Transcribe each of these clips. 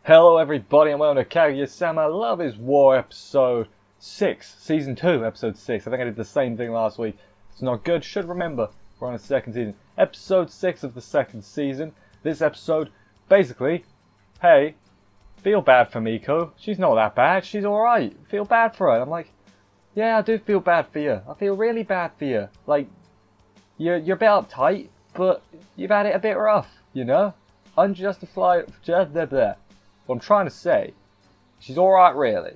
Hello everybody and welcome to Kaguya-sama Love is War episode 6, season 2, episode 6. I think I did the same thing last week. It's not good, should remember. We're on a second season. Episode 6 of the second season. This episode, basically, hey, feel bad for Miko. She's not that bad, she's alright. Feel bad for her. I'm like, yeah, I do feel bad for you. I feel really bad for you. Like, you're a bit uptight, but you've had it a bit rough, you know? Unjustified, what I'm trying to say, she's alright really.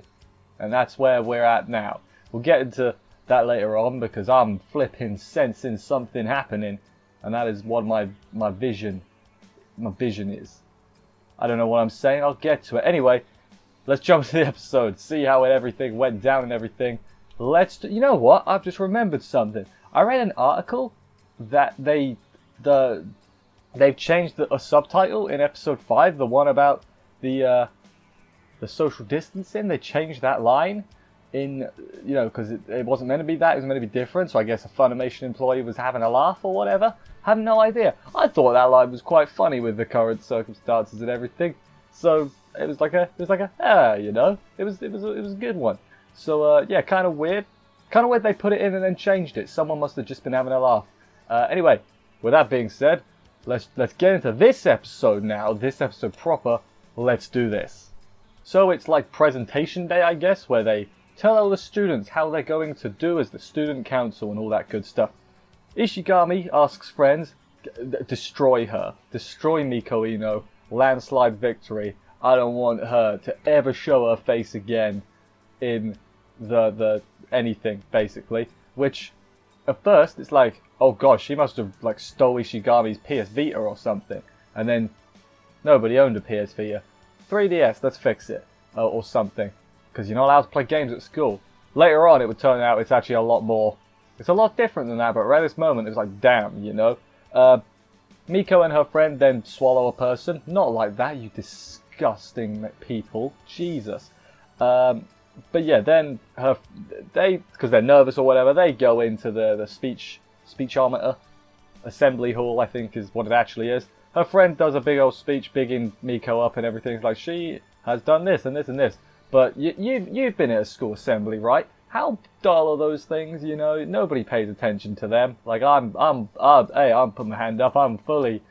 And that's where we're at now. We'll get into that later on because I'm flipping sensing something happening. And that is what my vision is. I don't know what I'm saying, I'll get to it. Anyway, let's jump to the episode, see how everything went down and everything. You know what, I've just remembered something. I read an article that they've changed a subtitle in episode 5, the one about the social distancing. They changed that line in, you know, because it wasn't meant to be that, it was meant to be different. So I guess a Funimation employee was having a laugh or whatever. I have no idea. I thought that line was quite funny with the current circumstances and everything. So it was like a you know, it was a good one. So yeah, kind of weird they put it in and then changed it. Someone must have just been having a laugh. Anyway, with that being said, let's get into this episode now. This episode proper. Let's do this. So it's like presentation day, I guess, where they tell all the students how they're going to do as the student council and all that good stuff. Ishigami asks friends, destroy her. Destroy Miko Ino. Landslide victory. I don't want her to ever show her face again in the anything, basically. Which, at first, it's like, oh gosh, she must have like stole Ishigami's PS Vita or something. And then nobody owned a PS Vita. 3DS, let's fix it. Or something. Because you're not allowed to play games at school. Later on, it would turn out it's actually a lot more... It's a lot different than that, but right at this moment, it was like, damn, you know? Miko and her friend then swallow a person. Not like that, you disgusting people. Jesus. But yeah, then because they're nervous or whatever, they go into the speechometer. Assembly hall, I think, is what it actually is. Her friend does a big old speech, bigging Miko up and everything. It's like, she has done this and this and this. But you've been at a school assembly, right? How dull are those things? You know, nobody pays attention to them. Like I'm putting my hand up. I'm fully,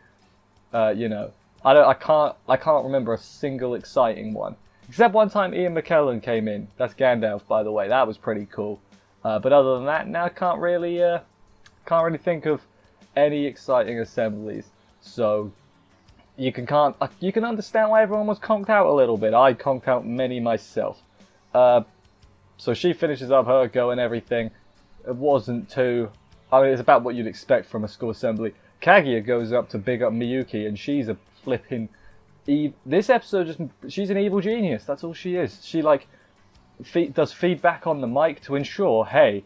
you know, I can't remember a single exciting one. Except one time Ian McKellen came in. That's Gandalf, by the way. That was pretty cool. But other than that, now I can't really think of any exciting assemblies. So you can understand why everyone was conked out a little bit. I conked out many myself. So she finishes up her go and everything. It wasn't too... I mean, it's about what you'd expect from a school assembly. Kaguya goes up to big up Miyuki, and she's a flipping... This episode, she's an evil genius. That's all she is. She, like, does feedback on the mic to ensure, hey,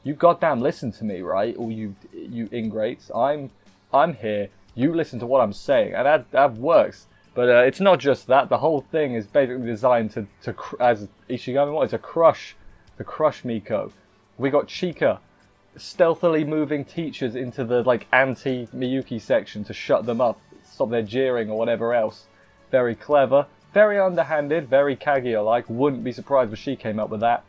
you goddamn listen to me, right? Or you ingrates. I'm here. You listen to what I'm saying, and that works. But it's not just that. The whole thing is basically designed to as Ishigami wanted, to crush Miko. We got Chika stealthily moving teachers into the like anti-Miyuki section to shut them up, stop their jeering or whatever else. Very clever, very underhanded, very Kaguya-like. Wouldn't be surprised if she came up with that.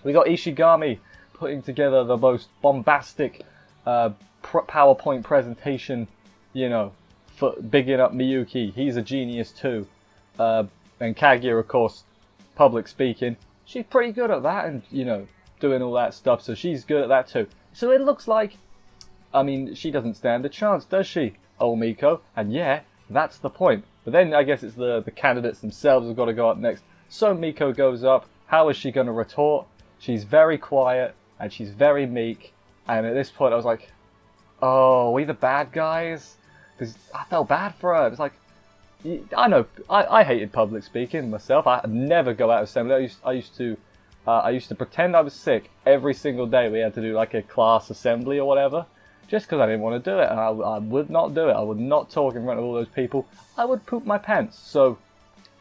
We got Ishigami putting together the most bombastic PowerPoint presentation, you know, for bigging up Miyuki. He's a genius too. And Kaguya, of course, public speaking. She's pretty good at that and, you know, doing all that stuff. So she's good at that too. So it looks like, I mean, she doesn't stand a chance, does she? Oh, Miko. And yeah, that's the point. But then I guess it's the candidates themselves who've got to go up next. So Miko goes up. How is she going to retort? She's very quiet and she's very meek. And at this point I was like, oh, are we the bad guys? Because I felt bad for her. It was like, I know, I hated public speaking myself. I never go out of assembly. I used to pretend I was sick every single day. We had to do like a class assembly or whatever, just because I didn't want to do it. And I would not do it. I would not talk in front of all those people. I would poop my pants. So,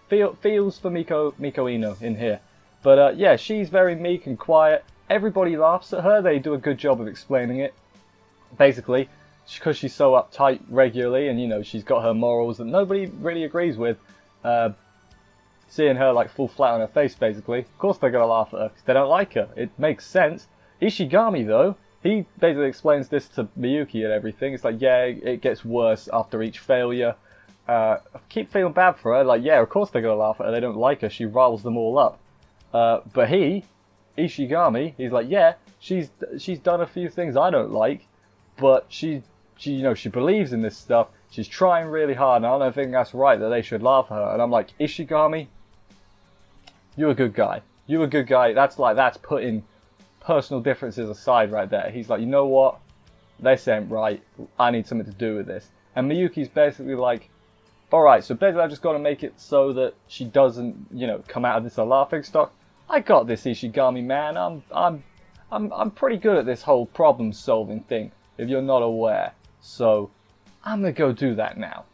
feels for Miko Ino in here. But yeah, she's very meek and quiet. Everybody laughs at her. They do a good job of explaining it. Basically, because she's so uptight regularly and, you know, she's got her morals that nobody really agrees with, seeing her like fall flat on her face basically, of course they're going to laugh at her because they don't like her. It makes sense. Ishigami though, he basically explains this to Miyuki and everything. It's like, yeah, it gets worse after each failure. I keep feeling bad for her. Like, yeah, of course they're going to laugh at her. They don't like her. She riles them all up. But Ishigami, he's like, yeah, she's done a few things I don't like, but she believes in this stuff. She's trying really hard, and I don't think that's right that they should laugh at her. And I'm like, Ishigami, you're a good guy. You're a good guy. That's putting personal differences aside right there. He's like, you know what? This ain't right. I need something to do with this. And Miyuki's basically like, all right, so basically I've just got to make it so that she doesn't, come out of this a laughing stock. I got this, Ishigami man. I'm pretty good at this whole problem solving thing, if you're not aware. So I'm gonna go do that now.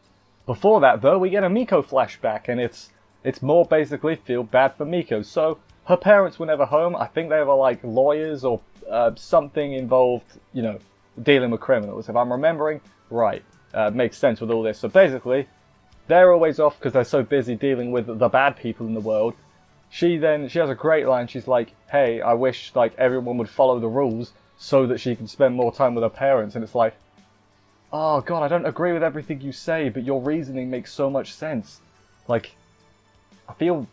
Before that though, we get a Miko flashback, and it's more basically feel bad for Miko. So her parents were never home. I think they were like lawyers or something involved, dealing with criminals. If I'm remembering right, makes sense with all this. So basically, they're always off because they're so busy dealing with the bad people in the world. She has a great line. She's like, hey, I wish like everyone would follow the rules so that she can spend more time with her parents. And it's like, oh god, I don't agree with everything you say, but your reasoning makes so much sense. Like, I feel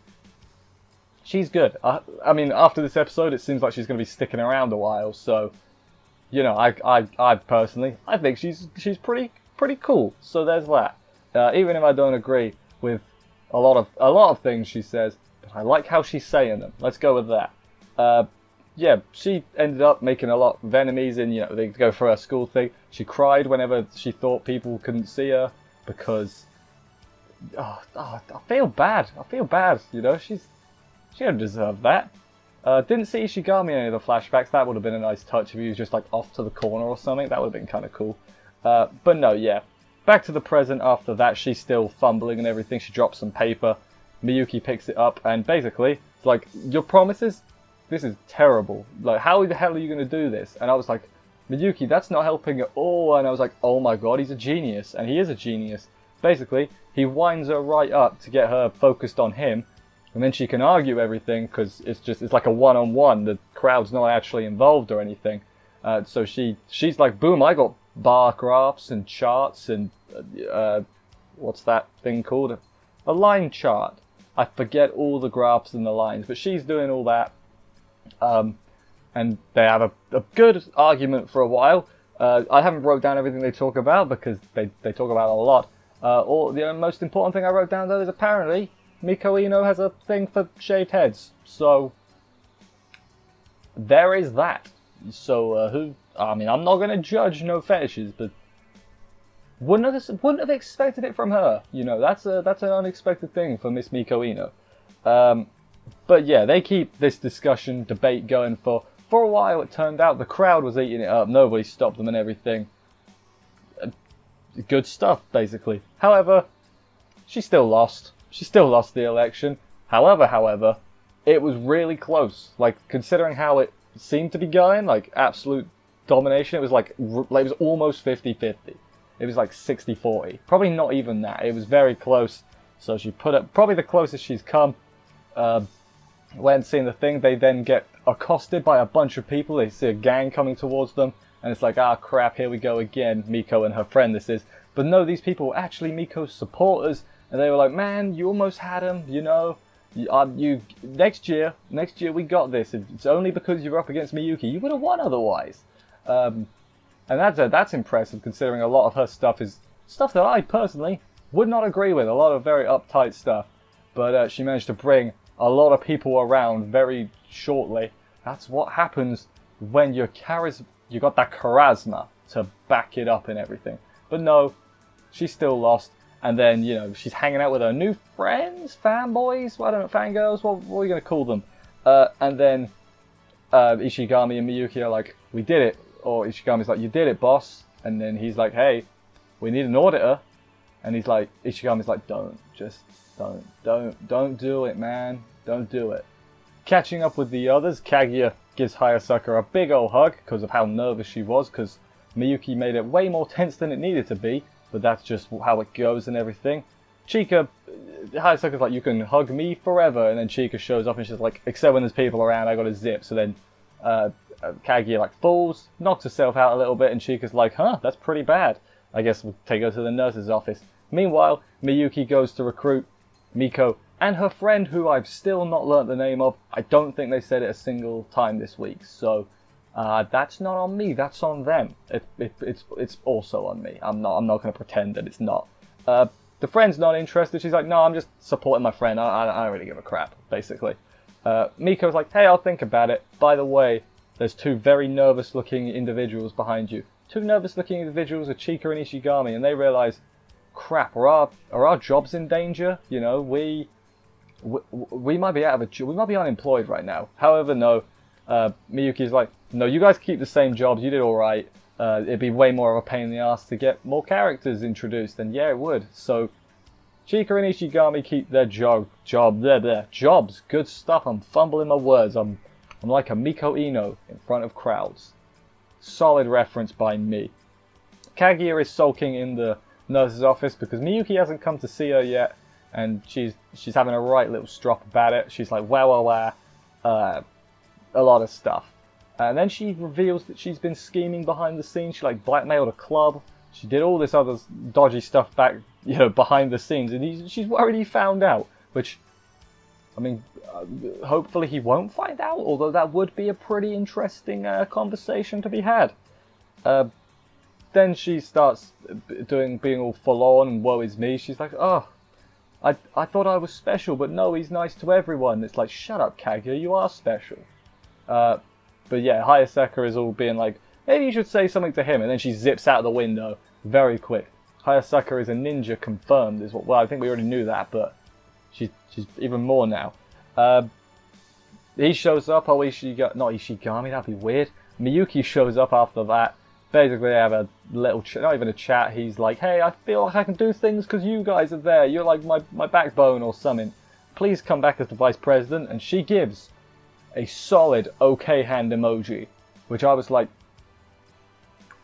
she's good. I mean, after this episode, it seems like she's going to be sticking around a while. So, I personally, I think she's pretty cool. So there's that. Even if I don't agree with a lot of things she says, but I like how she's saying them. Let's go with that. Yeah, she ended up making a lot of enemies, and they go for her school thing. She cried whenever she thought people couldn't see her because I feel bad. She don't deserve that. Didn't see Ishigami in any of the flashbacks. That would have been a nice touch if he was just like off to the corner or something. That would have been kind of cool. But no, yeah. Back to the present after that, she's still fumbling and everything. She drops some paper. Miyuki picks it up and basically, it's like, your promises? This is terrible. Like, how the hell are you going to do this? And I was like, Miyuki, that's not helping at all. And I was like, oh my god, he's a genius. And he is a genius. Basically, he winds her right up to get her focused on him. And then she can argue everything because it's like a one-on-one. The crowd's not actually involved or anything. So she's like, boom, I got bar graphs and charts and what's that thing called? A line chart. I forget all the graphs and the lines, but she's doing all that. And they have a good argument for a while. I haven't wrote down everything they talk about because they talk about a lot. The most important thing I wrote down though is apparently Miko Ino has a thing for shaved heads. So there is that. So I'm not going to judge no fetishes, but wouldn't have expected it from her. That's an unexpected thing for Miss Miko Ino. But yeah, they keep this debate going for a while. It turned out the crowd was eating it up. Nobody stopped them and everything. Good stuff, basically. However, she still lost. She still lost the election. However, it was really close. Like, considering how it seemed to be going, like absolute domination, it was like it was almost 50-50. It was like 60-40. Probably not even that. It was very close. So she put up probably the closest she's come. When seeing the thing, they then get accosted by a bunch of people. They see a gang coming towards them, and it's like, ah, crap, here we go again. Miko and her friend, this is. But no, these people were actually Miko's supporters, and they were like, man, you almost had him, you next year we got this. It's only because you're up against Miyuki. You would have won otherwise. And that's impressive, considering a lot of her stuff is stuff that I personally would not agree with. A lot of very uptight stuff. But she managed to bring a lot of people around very shortly. That's what happens when you got that charisma to back it up and everything. But no, she still lost. And then, she's hanging out with her new friends, fanboys, I don't know, fangirls, what are we going to call them? And then Ishigami and Miyuki are like, we did it. Or Ishigami's like, you did it, boss. And then he's like, hey, we need an auditor. And Ishigami's like, don't do it, man. Don't do it. Catching up with the others, Kaguya gives Hayasaka a big ol' hug because of how nervous she was, because Miyuki made it way more tense than it needed to be. But that's just how it goes and everything. Chika, Hayasaka's like, you can hug me forever, and then Chika shows up and she's like, except when there's people around, I got a zip. So then Kaguya like falls, knocks herself out a little bit, and Chika's like, huh, that's pretty bad. I guess we'll take her to the nurse's office. Meanwhile, Miyuki goes to recruit Miko and her friend, who I've still not learnt the name of. I don't think they said it a single time this week, so that's not on me. That's on them. It's also on me. I'm not going to pretend that it's not. The friend's not interested. She's like, no, I'm just supporting my friend. I don't really give a crap, basically. Miko's like, hey, I'll think about it. By the way, there's two very nervous-looking individuals behind you. Two nervous-looking individuals are Chika and Ishigami, and they realize, crap, are our jobs in danger? You know, we might be out of a job. We might be unemployed right now. However, no. Miyuki's like, no, you guys keep the same jobs. You did all right. It'd be way more of a pain in the ass to get more characters introduced, and yeah, it would. So, Chika and Ishigami keep their jobs. Good stuff. I'm fumbling my words. I'm like a Miko Ino in front of crowds. Solid reference by me. Kaguya is sulking in the nurse's office because Miyuki hasn't come to see her yet, and she's having a right little strop about it. She's like, wow, a lot of stuff. And then she reveals that she's been scheming behind the scenes. She like blackmailed a club. She did all this other dodgy stuff back, behind the scenes, and she's worried he found out. Which, I mean, hopefully he won't find out. Although that would be a pretty interesting conversation to be had. Then she starts being all full on and woe is me. She's like, oh, I thought I was special, but no, he's nice to everyone. It's like, shut up, Kaguya, you are special. But yeah, Hayasaka is all being like, maybe you should say something to him, and then she zips out the window very quick. Hayasaka is a ninja confirmed, well, I think we already knew that, but she's even more now. He shows up, not Ishigami, that'd be weird. Miyuki shows up after that. Basically, they have a little, not even a chat. He's like, hey, I feel like I can do things because you guys are there. You're like my backbone or something. Please come back as the vice president. And she gives a solid okay hand emoji, which I was like,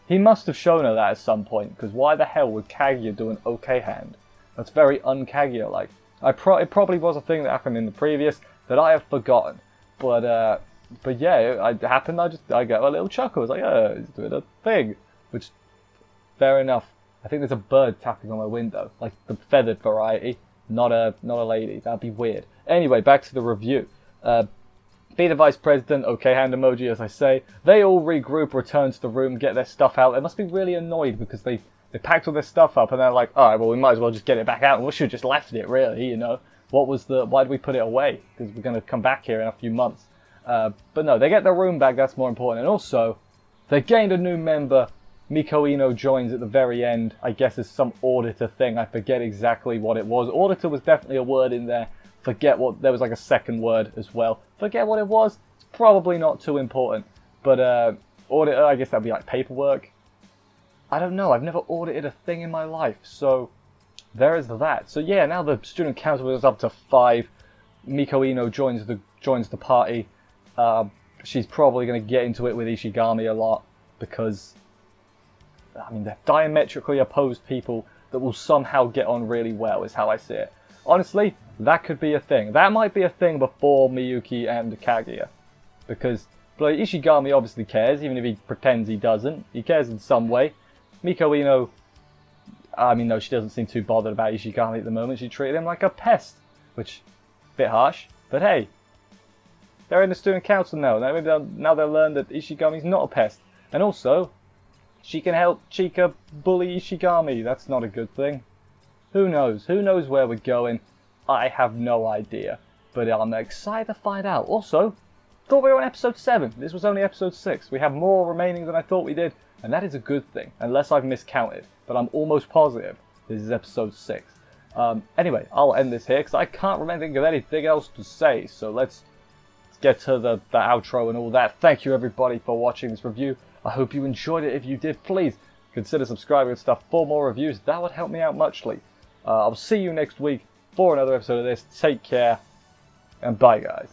he must have shown her that at some point, because why the hell would Kaguya do an okay hand? That's very un-Kaguya-like. It probably was a thing that happened in the previous that I have forgotten, but yeah, it happened. I got a little chuckle. I was like, oh, he's doing a thing, which fair enough. I think there's a bird tapping on my window, like the feathered variety, not a lady. That'd be weird. Anyway, back to the review. Be the vice president, okay hand emoji, as I say. They all regroup, return to the room, get their stuff out. They must be really annoyed because they packed all their stuff up and they're like, alright, well, we might as well just get it back out, and we should have just left it, really, why did we put it away? Because we're going to come back here in a few months. But no, they get their room back, that's more important. And also, they gained a new member. Miko Ino joins at the very end. I guess it's some auditor thing. I forget exactly what it was. Auditor was definitely a word in there. There was like a second word as well. Forget what it was. It's probably not too important. But auditor, I guess that'd be like paperwork. I don't know. I've never audited a thing in my life. So there is that. So yeah, now the student council is up to 5. Miko Ino joins the party. She's probably going to get into it with Ishigami a lot because, I mean, they're diametrically opposed people that will somehow get on really well, is how I see it. Honestly, that could be a thing. That might be a thing before Miyuki and Kaguya. Because Ishigami obviously cares, even if he pretends he doesn't. He cares in some way. Miko Ino, I mean, no, she doesn't seem too bothered about Ishigami at the moment. She treated him like a pest, which, a bit harsh, but hey. They're in the student council now. Now they'll learn that Ishigami's not a pest. And also, she can help Chika bully Ishigami. That's not a good thing. Who knows? Who knows where we're going? I have no idea. But I'm excited to find out. Also, thought we were on episode 7. This was only episode 6. We have more remaining than I thought we did. And that is a good thing. Unless I've miscounted. But I'm almost positive this is episode 6. Anyway, I'll end this here because I can't remember think of anything else to say. So let's get to the outro and all that. Thank you everybody for watching this review. I hope you enjoyed it. If you did, please consider subscribing and stuff for more reviews. That would help me out muchly. I'll see you next week for another episode of this. Take care and bye guys.